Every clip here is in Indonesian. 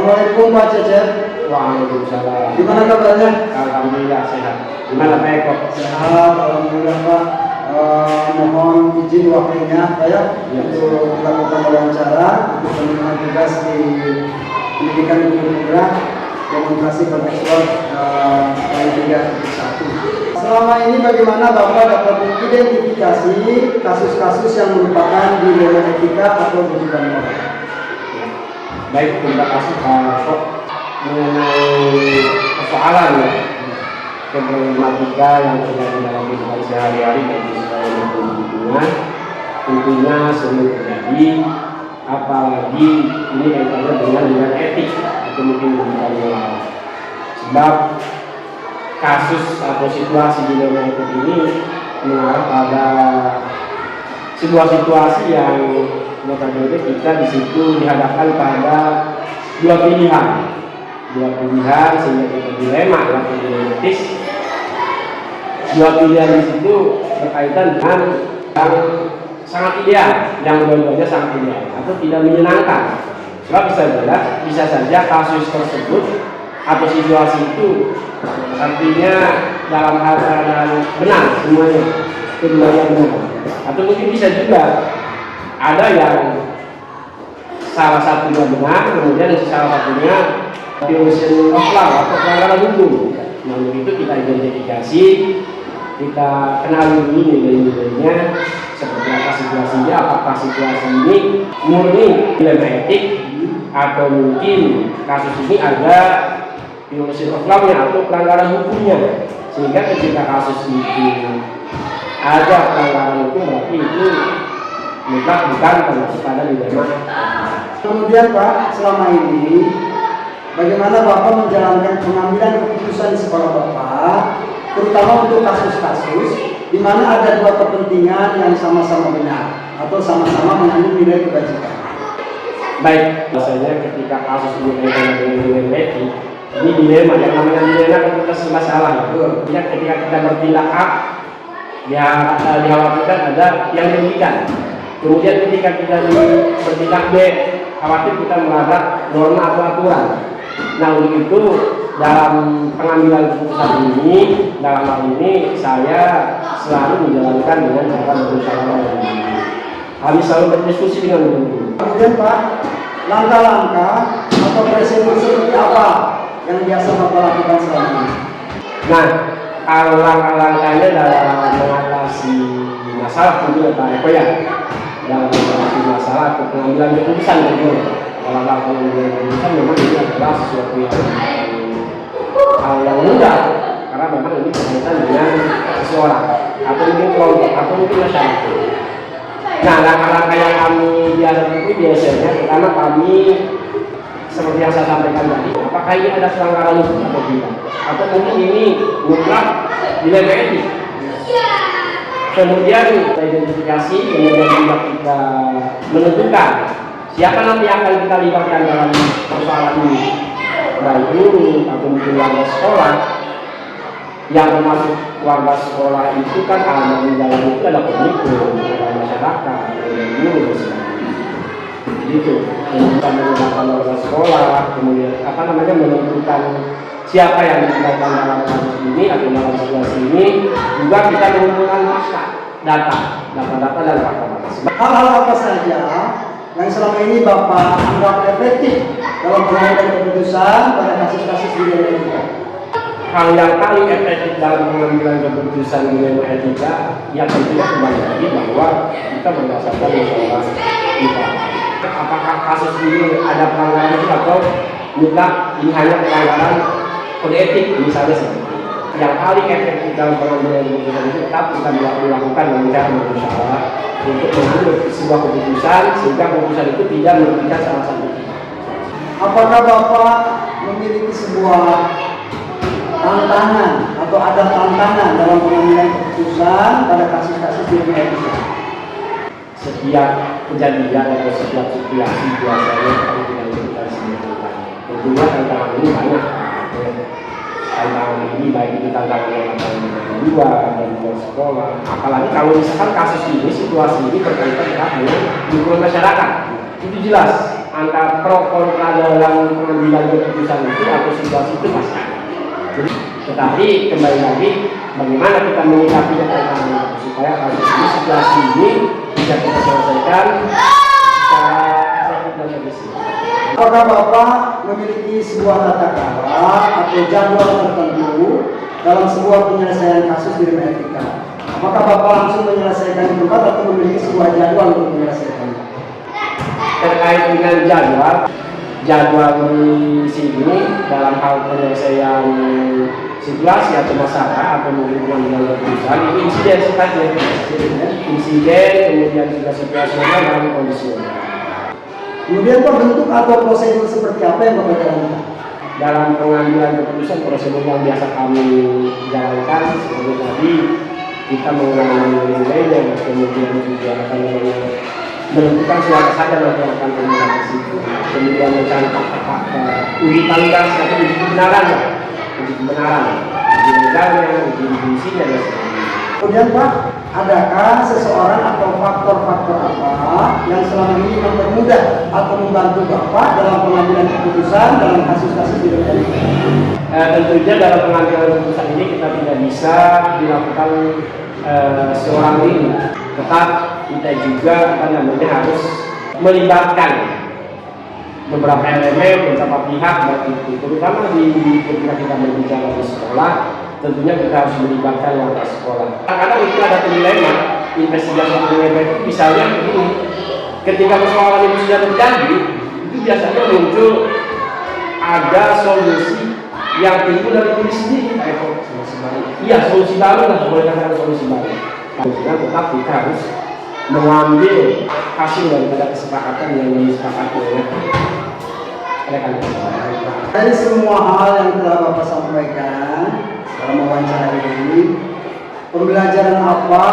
Assalamualaikum Pak Cecep. Waalaikumsalam. Gimana kabarnya? Alhamdulillah sehat. Gimana Pak Eko? Sehat, alhamdulillah Pak. Mohon izin waktunya Pak ya, untuk melakukan wawancara untuk penerimaan tugas di pendidikan guru penggerak demonstrasi bertekstual tahun 3.1. Selama ini bagaimana Bapak dapat mengidentifikasi kasus-kasus yang merupakan dilema etika atau rujukan moral? Baik, terima kasih Pak Eko. Mengenai persoalan ya, problematika yang terjadi dalam kehidupan sehari-hari dan lingkungan, tentunya sering terjadi, apalagi ini kaitannya dengan etik atau mungkin bukan moral. Sebab kasus atau situasi dilema etik ini mengarah pada sebuah situasi yang notabene kita di situ dihadapkan pada dua pilihan sehingga kita dilema ya, dilematis. Dua pilihan di situ berkaitan dengan yang sangat ideal, yang dua-duanya sangat ideal atau tidak menyenangkan. Sebab bisa saja kasus tersebut atau situasi itu artinya dalam keadaan benar semuanya, keduanya benar. Atau mungkin bisa juga ada yang salah satunya benar, kemudian salah satunya violation of law atau pelanggaran hukum. Nah, untuk itu kita identifikasi, kita kenali dulu nilai-nilainya, seperti apa situasinya, apakah situasi ini murni dilema etik atau mungkin kasus ini ada violation of law-nya atau pelanggaran hukumnya. Sehingga ketika kasus itu ada pelanggaran hukum, berarti itu mutlak bukan termasuk pada dilema. Kemudian Pak, selama ini bagaimana Bapak menjalankan pengambilan keputusan di sekolah Bapak, terutama untuk kasus-kasus di mana ada dua kepentingan yang sama-sama benar atau sama-sama mengandung nilai kebajikan? Baik, biasanya ketika kasus ini kaitan dengan dilema etik, ini dilema, yang namanya dilema kan kita serba salah. Ketika kita bertindak A, ya dikhawatirkan ada yang merugikan. Kemudian ketika kita bertindak B, khawatir kita melanggar norma atau aturan. Nah, untuk itu dalam pengambilan keputusan ini, dalam hal ini saya selalu menjalankan dengan cara bermusyawarah. Kami selalu berdiskusi dengan guru. Kemudian Pak, langkah-langkah atau prosedur seperti apa yang biasa Bapak lakukan selama ini? Nah, kalau langkah-langkahnya dalam mengatasi masalah tentunya Pak Eko ya, dalam mengatasi masalah atau pengambilan keputusan tentunya. Kalau pengambilan keputusan memang ini adalah sesuatu hal yang mudah, karena memang ini berkaitan dengan seseorang atau mungkin kelompok atau mungkin masyarakat. Nah, langkah-langkah yang kami biasa tempuh biasanya pertama kami seperti yang saya sampaikan tadi, apakah ini ada pelanggaran hukum atau tidak, atau mungkin ini mutlak dilema etik. Kemudian kita identifikasi, kemudian juga kita menentukan siapa nanti yang akan kita libatkan dalam persoalan ini, baik guru atau mungkin warga sekolah. Yang termasuk warga sekolah itu kan di dalam itu ada pemimpin, ada masyarakat, ada guru dan sebagainya. Gitu. Kita menggunakan warga sekolah, kemudian menentukan siapa yang dilibatkan dalam kasus ini atau dalam situasi ini. Juga kita mengumpulkan data dan fakta-fakta. Hal-hal apa saja yang selama ini Bapak anggap efektif dalam pengambilan keputusan pada kasus-kasus dilema etika? Hal yang paling efektif dalam pengambilan keputusan dilema etika, ya tentunya kembali lagi bahwa kita berdasarkan musyawarah kita. Apakah kasus ini ada pelanggaran etik atau mutlak ini hanya pelanggaran kode etik misalnya seperti itu. Yang paling efektif dalam pengambilan keputusan itu tetap kita dilakukan dengan cara bermusyawarah untuk mengambil sebuah keputusan sehingga keputusan itu tidak merugikan salah satu. Apakah Bapak memiliki sebuah tantangan atau ada tantangan dalam pengambilan keputusan pada kasus-kasus dilema etika? Setiap kejadian atau setiap situasi biasanya kami tidak kita sebutkan. Tentunya tantangan ini banyak. Tantangan ini baik itu tantangan yang ada di luar dan di luar sekolah. Apalagi kalau misalkan kasus ini, situasi ini berkaitan dengan lingkungan masyarakat, itu jelas antara pro kontra dalam pengambilan keputusan itu atau situasi itu masih ada. Jadi, tetapi kembali lagi bagaimana kita menyikapi tentang supaya kasus ini, situasi ini bisa kita selesaikan secara efektif dan efisien. Apakah Bapak memiliki sebuah tata cara atau jadwal tertentu dalam sebuah penyelesaian kasus di rumah etika? Apakah Bapak langsung menyelesaikan di tempat atau memiliki sebuah jadwal untuk menyelesaikannya? Terkait dengan jadwal di sini dalam hal penyelesaian situasi atau masalah atau mungkin pengambilan keputusan itu insiden sifatnya, insiden kemudian juga situasional dan kondisional. Kemudian Pak, bentuk atau prosedur seperti apa yang Bapak jalankan? Dalam pengambilan keputusan prosedur yang biasa kami jalankan seperti tadi kita mengurangi nilainya, kemudian juga akan menentukan siapa saja nanti yang akan terlibat di situ, kemudian mencatat uji tanggal atau uji kebenaran, uji legalnya, uji fungsinya dan sebagainya. Kemudian Pak, adakah seseorang atau faktor-faktor apa yang selama ini mempermudah atau membantu Bapak dalam pengambilan keputusan dalam kasus-kasus di rumah etika? Tentunya dalam pengambilan keputusan ini kita tidak bisa dilakukan seorang diri, tetap kita juga harus melibatkan beberapa elemen, beberapa pihak, baik itu terutama ketika kita berbicara di sekolah, tentunya kita harus melibatkan warga sekolah. Kadang-kadang itu ada dilema investigasi dilema itu misalnya begini, ketika persoalan itu sudah terjadi, itu biasanya muncul ada solusi yang timbul dari diri sendiri. Iya, solusi baru lah, boleh katakan solusi baru. Karena tetap kita harus mengambil hasil daripada kesepakatan yang disepakati oleh rekan. Dari semua hal yang telah Bapak sampaikan dalam wawancara ini, pembelajaran apa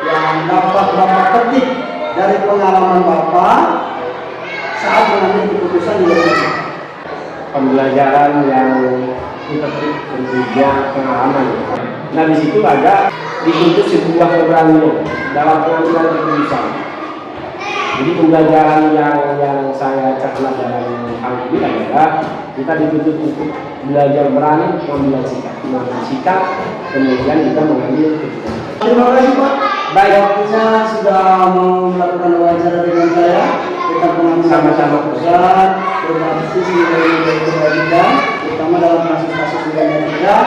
yang dapat Bapak petik dari pengalaman Bapak saat mengambil keputusan di luar negeri? Pembelajaran yang dipetik tentunya pengalaman. Nah di situ ada dituntut sebuah keberanian dalam pengambilan keputusan. Jadi pembelajaran yang saya cerna dalam hal ini adalah kita dituntut untuk belajar berani mengambil sikap, kemudian kita mengambil keputusan. Terima kasih Pak. Baik, waktunya sudah mau melakukan wawancara dengan saya tentang pengambilan keputusan berbasis nilai-nilai kebajikan, terutama dalam kasus-kasus pidana etika.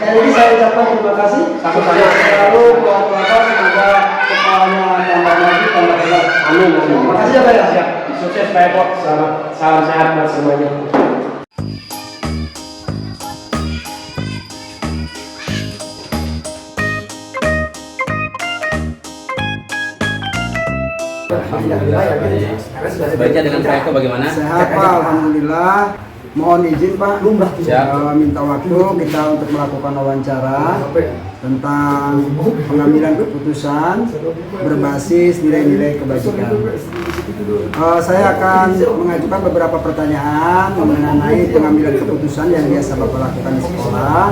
Kali ini saya ucapkan terima kasih. Sama-sama. Selalu buat Bapak, semoga kepalanya tambah lagi, tambah hebat. Amin. Terima kasih ya Pak ya. Siap. Sukses Pak Eko. Salam sehat buat semuanya. Sebaiknya dengan Pak Eko bagaimana? Sehat Pak, alhamdulillah. Mohon izin Pak, minta waktu kita untuk melakukan wawancara tentang pengambilan keputusan berbasis nilai-nilai kebajikan. Saya akan mengajukan beberapa pertanyaan mengenai pengambilan keputusan yang biasa Bapak lakukan di sekolah.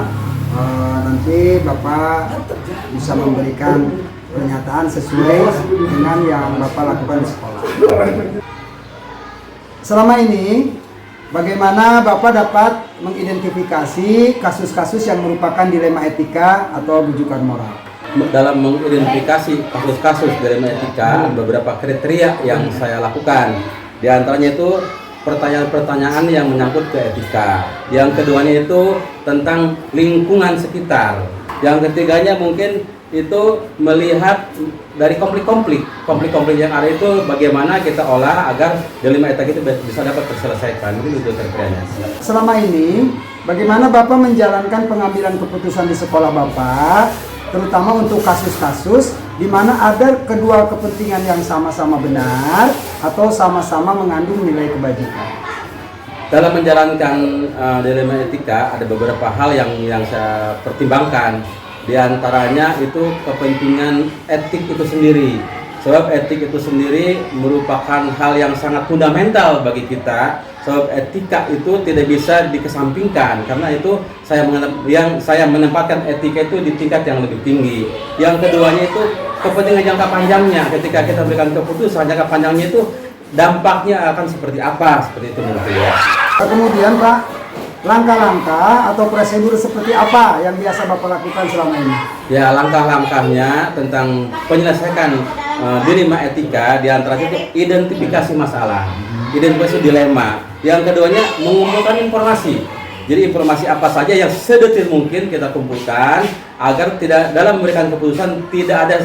Nanti Bapak bisa memberikan pernyataan sesuai dengan yang Bapak lakukan di sekolah. Selama ini, bagaimana Bapak dapat mengidentifikasi kasus-kasus yang merupakan dilema etika atau bujukan moral? Dalam mengidentifikasi kasus-kasus dilema etika, beberapa kriteria yang saya lakukan. Di antaranya itu pertanyaan-pertanyaan yang menyangkut ke etika. Yang keduanya itu tentang lingkungan sekitar. Yang ketiganya mungkin itu melihat dari konflik-konflik yang ada itu bagaimana kita olah agar dilema etika itu bisa dapat terselesaikan. Itu kriterianya. Selama ini, bagaimana Bapak menjalankan pengambilan keputusan di sekolah Bapak, terutama untuk kasus-kasus di mana ada kedua kepentingan yang sama-sama benar atau sama-sama mengandung nilai kebajikan? Dalam menjalankan dilema etika ada beberapa hal yang saya pertimbangkan. Di antaranya itu kepentingan etik itu sendiri. Sebab etik itu sendiri merupakan hal yang sangat fundamental bagi kita. Sebab etika itu tidak bisa dikesampingkan, karena itu saya menempatkan etika itu di tingkat yang lebih tinggi. Yang keduanya itu kepentingan jangka panjangnya. Ketika kita berikan keputusan jangka panjangnya itu dampaknya akan seperti apa, seperti itu mungkin ya. Kemudian Pak, langkah-langkah atau prosedur seperti apa yang biasa Bapak lakukan selama ini? Ya, langkah-langkahnya tentang penyelesaian dilema etika, diantaranya itu identifikasi masalah, identifikasi dilema. Yang keduanya mengumpulkan informasi. Jadi informasi apa saja yang sedetil mungkin kita kumpulkan agar tidak dalam memberikan keputusan tidak ada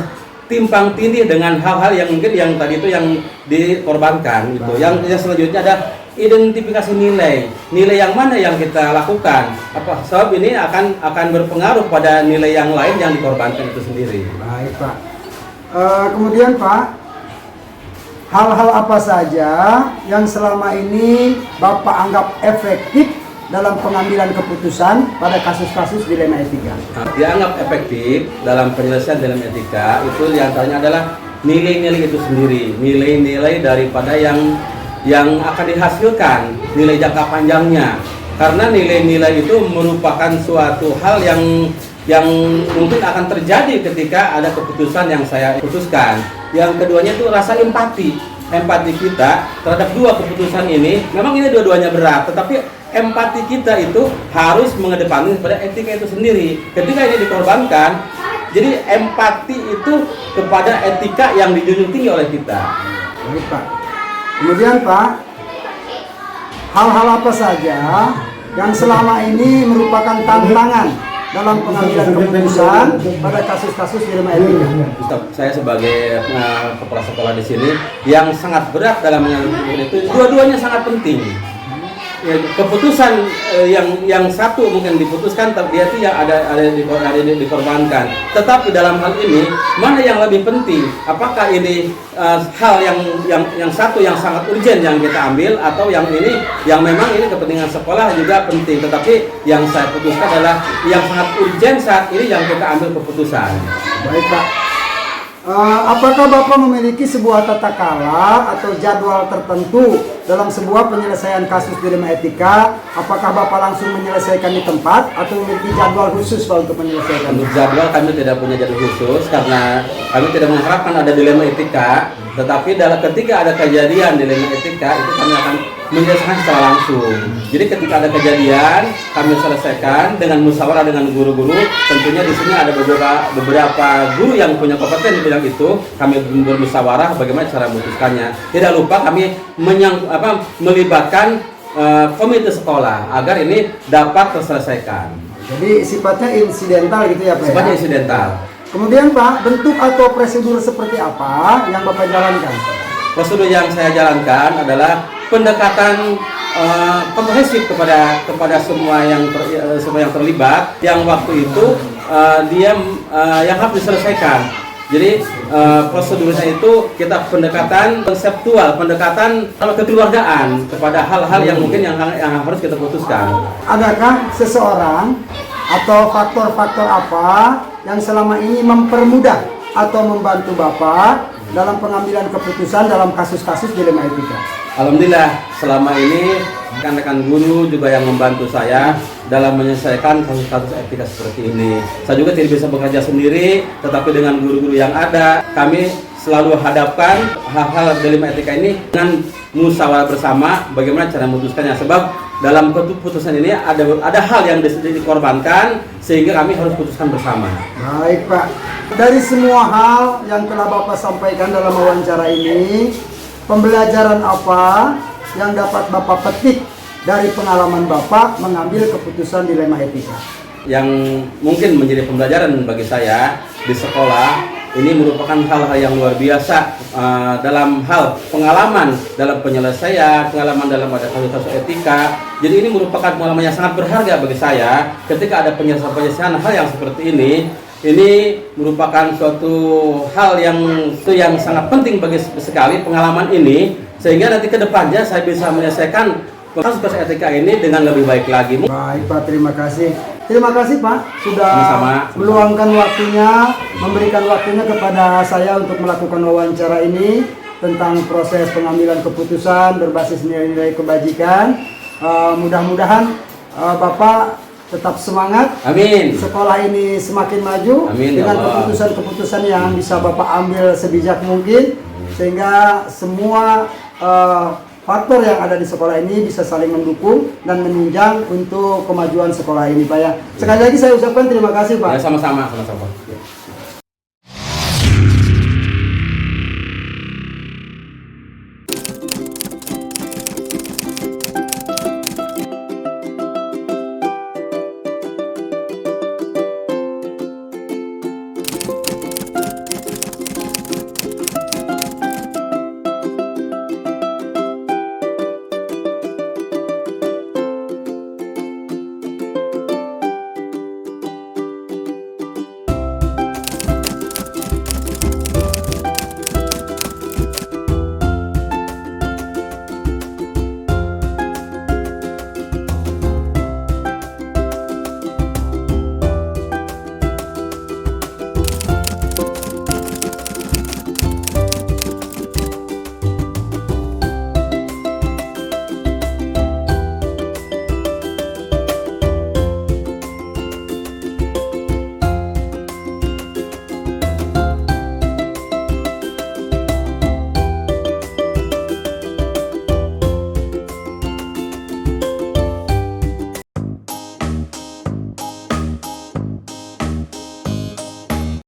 timpang tindih dengan hal-hal yang mungkin yang tadi itu yang dikorbankan itu. Yang selanjutnya ada identifikasi nilai yang mana yang kita lakukan, apa sebab ini akan berpengaruh pada nilai yang lain yang dikorbankan itu sendiri. Baik Pak. Kemudian Pak, hal-hal apa saja yang selama ini Bapak anggap efektif dalam pengambilan keputusan pada kasus-kasus dilema etika? Dianggap efektif dalam penyelesaian dilema etika itu diantaranya adalah nilai-nilai itu sendiri, nilai-nilai daripada yang akan dihasilkan, nilai jangka panjangnya. Karena nilai-nilai itu merupakan suatu hal yang mungkin akan terjadi ketika ada keputusan yang saya putuskan. Yang keduanya itu rasa empati kita terhadap dua keputusan ini. Memang ini dua-duanya berat, tetapi empati kita itu harus mengedepankan kepada etika itu sendiri. Ketika ini dikorbankan, jadi empati itu kepada etika yang dijunjung tinggi oleh kita. Baik Pak. Kemudian Pak, hal-hal apa saja yang selama ini merupakan tantangan dalam pengambilan keputusan pada kasus-kasus dilema etika? Saya sebagai kepala sekolah di sini yang sangat berat dalam mengambil itu, dua-duanya sangat penting. Ya, keputusan yang satu mungkin diputuskan, tapi dia itu yang ada dikorbankan. Tetapi dalam hal ini mana yang lebih penting? Apakah ini hal yang satu yang sangat urgent yang kita ambil, atau yang ini yang memang ini kepentingan sekolah juga penting, tetapi yang saya putuskan adalah yang sangat urgent saat ini yang kita ambil keputusan. Baik Pak. Apakah Bapak memiliki sebuah tata kala atau jadwal tertentu dalam sebuah penyelesaian kasus dilema etika? Apakah Bapak langsung menyelesaikan di tempat atau memiliki jadwal khusus Pak untuk menyelesaikan? Untuk jadwal kami tidak punya jadwal khusus karena kami tidak mengharapkan ada dilema etika, tetapi ketika ada kejadian dilema etika itu kami akan menyelesaikan secara langsung. Jadi ketika ada kejadian kami selesaikan dengan musyawarah dengan guru-guru. Tentunya di sini ada beberapa guru yang punya kompeten di bidang itu. Kami bermusyawarah bagaimana cara memutuskannya. Tidak lupa kami melibatkan komite sekolah agar ini dapat terselesaikan. Jadi sifatnya insidental gitu ya Pak? Sifatnya insidental. Kemudian Pak, bentuk atau prosedur seperti apa yang Bapak jalankan? Prosedur yang saya jalankan adalah pendekatan komprehensif kepada semua yang terlibat, yang waktu itu yang harus diselesaikan. Jadi prosedurnya itu kita pendekatan konseptual, pendekatan kekeluargaan kepada hal-hal yang mungkin yang harus kita putuskan. Adakah seseorang atau faktor-faktor apa yang selama ini mempermudah atau membantu Bapak dalam pengambilan keputusan dalam kasus-kasus dilema etika? Alhamdulillah selama ini rekan-rekan guru juga yang membantu saya dalam menyelesaikan kasus-kasus etika seperti ini. Saya juga tidak bisa bekerja sendiri, tetapi dengan guru-guru yang ada, kami selalu hadapkan hal-hal dilema etika ini dengan musyawarah bersama bagaimana cara memutuskannya. Sebab dalam keputusan ini ada hal yang dikorbankan sehingga kami harus putuskan bersama. Baik Pak, dari semua hal yang telah Bapak sampaikan dalam wawancara ini, pembelajaran apa yang dapat Bapak petik dari pengalaman Bapak mengambil keputusan dilema etika? Yang mungkin menjadi pembelajaran bagi saya di sekolah ini merupakan hal-hal yang luar biasa dalam hal pengalaman dalam penyelesaian, pengalaman dalam ada kasus-kasus etika. Jadi ini merupakan pengalaman yang sangat berharga bagi saya ketika ada penyelesaian hal yang seperti ini. Ini merupakan suatu hal yang sangat penting bagi sekali pengalaman ini, sehingga nanti ke depannya saya bisa menyelesaikan kasus-kasus etika ini dengan lebih baik lagi. Baik Pak, terima kasih. Terima kasih Pak sudah Sama-sama. meluangkan waktunya, memberikan waktunya kepada saya untuk melakukan wawancara ini tentang proses pengambilan keputusan berbasis nilai-nilai kebajikan. Mudah-mudahan Bapak tetap semangat. Amin. Sekolah ini semakin maju. Amin, dengan ya Allah. keputusan-keputusan yang bisa Bapak ambil sebijak mungkin, sehingga semua faktor yang ada di sekolah ini bisa saling mendukung dan menunjang untuk kemajuan sekolah ini Pak ya. Sekali lagi saya ucapkan terima kasih Pak. Ya, sama-sama.